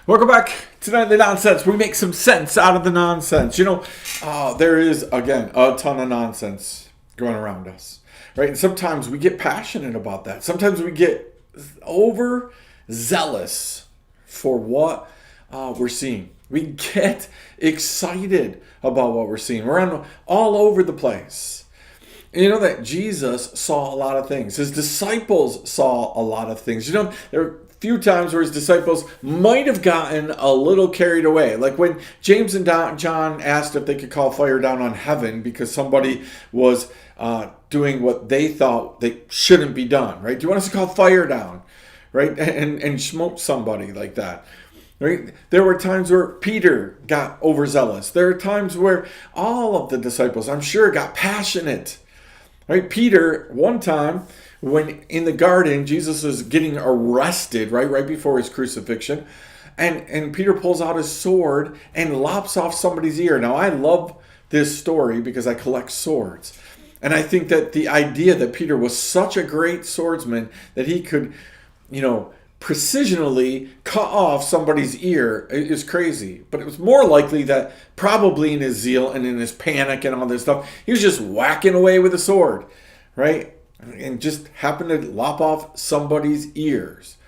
Welcome back to Nightly Nonsense. We make some sense out of the nonsense. There is, again, a ton of nonsense going around us, right? And sometimes we get passionate about that. Sometimes we get overzealous for what we're seeing. We get excited about what we're seeing. We're all over the place. You know that Jesus saw a lot of things. His disciples saw a lot of things. There were few times where his disciples might have gotten a little carried away. Like when James and John asked if they could call fire down on heaven because somebody was doing what they thought they shouldn't be done, right? Do you want us to call fire down, right? And smoke somebody like that, right? There were times where Peter got overzealous. There are times where all of the disciples, I'm sure, got passionate, right? Peter, one time, when in the garden, Jesus is getting arrested, right before his crucifixion, and Peter pulls out his sword and lops off somebody's ear. Now, I love this story because I collect swords. And I think that the idea that Peter was such a great swordsman that he could, precisionally cut off somebody's ear is crazy. But it was more likely that probably in his zeal and in his panic and all this stuff, he was just whacking away with a sword, right? And just happened to lop off somebody's ears.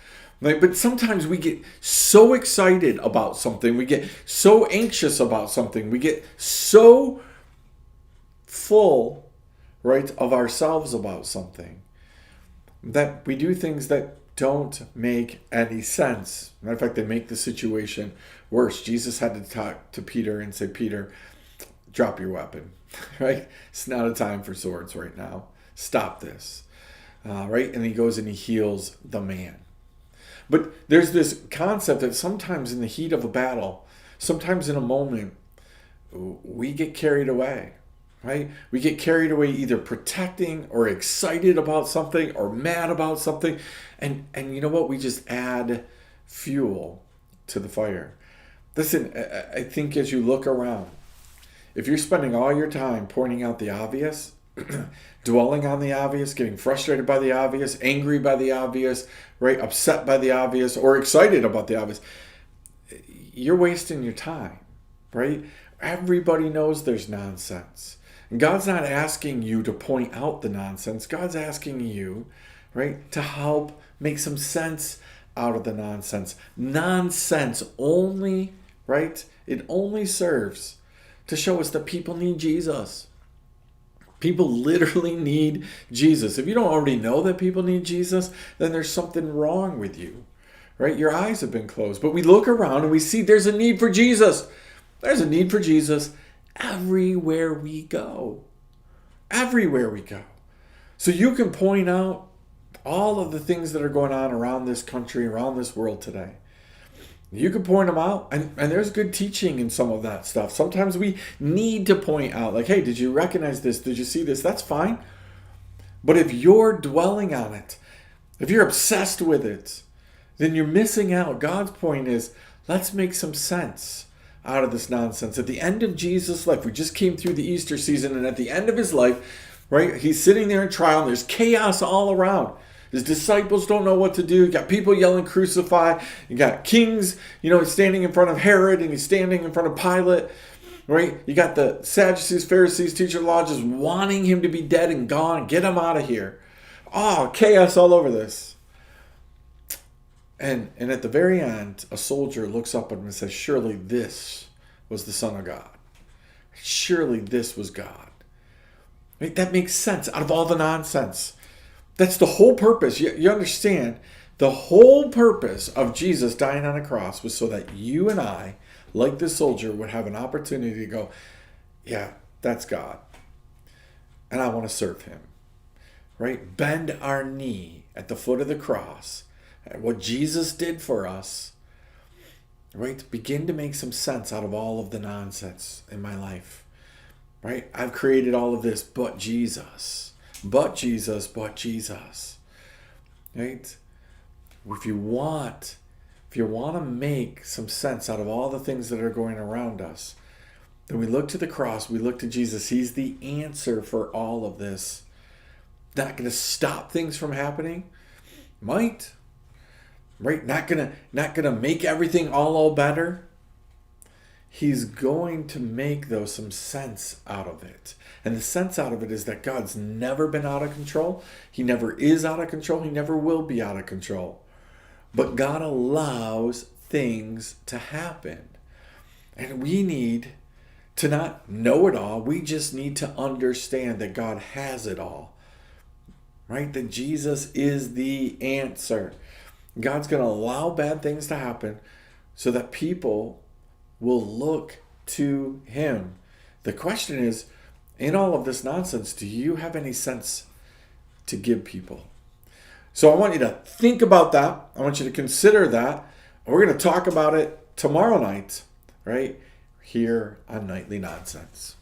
But sometimes we get so excited about something. We get so anxious about something. We get so full, right, of ourselves about something that we do things that don't make any sense. Matter of fact, they make the situation worse. Jesus had to talk to Peter and say, Peter, drop your weapon, right? It's not a time for swords right now. Stop this, right? And he goes and he heals the man. But there's this concept that sometimes in the heat of a battle, sometimes in a moment, we get carried away, right? We get carried away either protecting or excited about something or mad about something. And you know what? We just add fuel to the fire. Listen, I think as you look around, if you're spending all your time pointing out the obvious, dwelling on the obvious, getting frustrated by the obvious, angry by the obvious, right? Upset by the obvious, or excited about the obvious, you're wasting your time, right? Everybody knows there's nonsense. And God's not asking you to point out the nonsense. God's asking you, right, to help make some sense out of the nonsense. Nonsense only, right? It only serves to show us that people need Jesus. People literally need Jesus. If you don't already know that people need Jesus, then there's something wrong with you, right? Your eyes have been closed. But we look around and we see there's a need for Jesus. There's a need for Jesus everywhere we go. Everywhere we go. So you can point out all of the things that are going on around this country, around this world today. You can point them out, and there's good teaching in some of that stuff. Sometimes we need to point out, like, hey, did you recognize this? Did you see this? That's fine. But if you're dwelling on it, if you're obsessed with it, then you're missing out. God's point is, let's make some sense out of this nonsense. At the end of Jesus' life, we just came through the Easter season, and at the end of his life, right, he's sitting there in trial, and there's chaos all around. His disciples don't know what to do. You got people yelling, crucify. You got kings, he's standing in front of Herod and he's standing in front of Pilate, right? You got the Sadducees, Pharisees, teacher of law just wanting him to be dead and gone. Get him out of here. Oh, chaos all over this. And at the very end, a soldier looks up at him and says, surely this was the Son of God. Surely this was God. Right? That makes sense out of all the nonsense. That's the whole purpose. You understand, the whole purpose of Jesus dying on a cross was so that you and I, like this soldier, would have an opportunity to go, yeah, that's God. And I want to serve him. Right? Bend our knee at the foot of the cross. And what Jesus did for us, right? Begin to make some sense out of all of the nonsense in my life. Right? I've created all of this, but Jesus. But Jesus, right? If you want to make some sense out of all the things that are going around us, then we look to the cross, we look to Jesus. He's the answer for all of this. Not going to stop things from happening. Might. right? Not gonna make everything all better. He's going to make, though, some sense out of it. And the sense out of it is that God's never been out of control. He never is out of control. He never will be out of control. But God allows things to happen. And we need to not know it all. We just need to understand that God has it all. Right? That Jesus is the answer. God's going to allow bad things to happen so that people will look to him. The question is, in all of this nonsense, do you have any sense to give people? So I want you to think about that. I want you to consider that. We're going to talk about it tomorrow night, right? Here on Nightly Nonsense.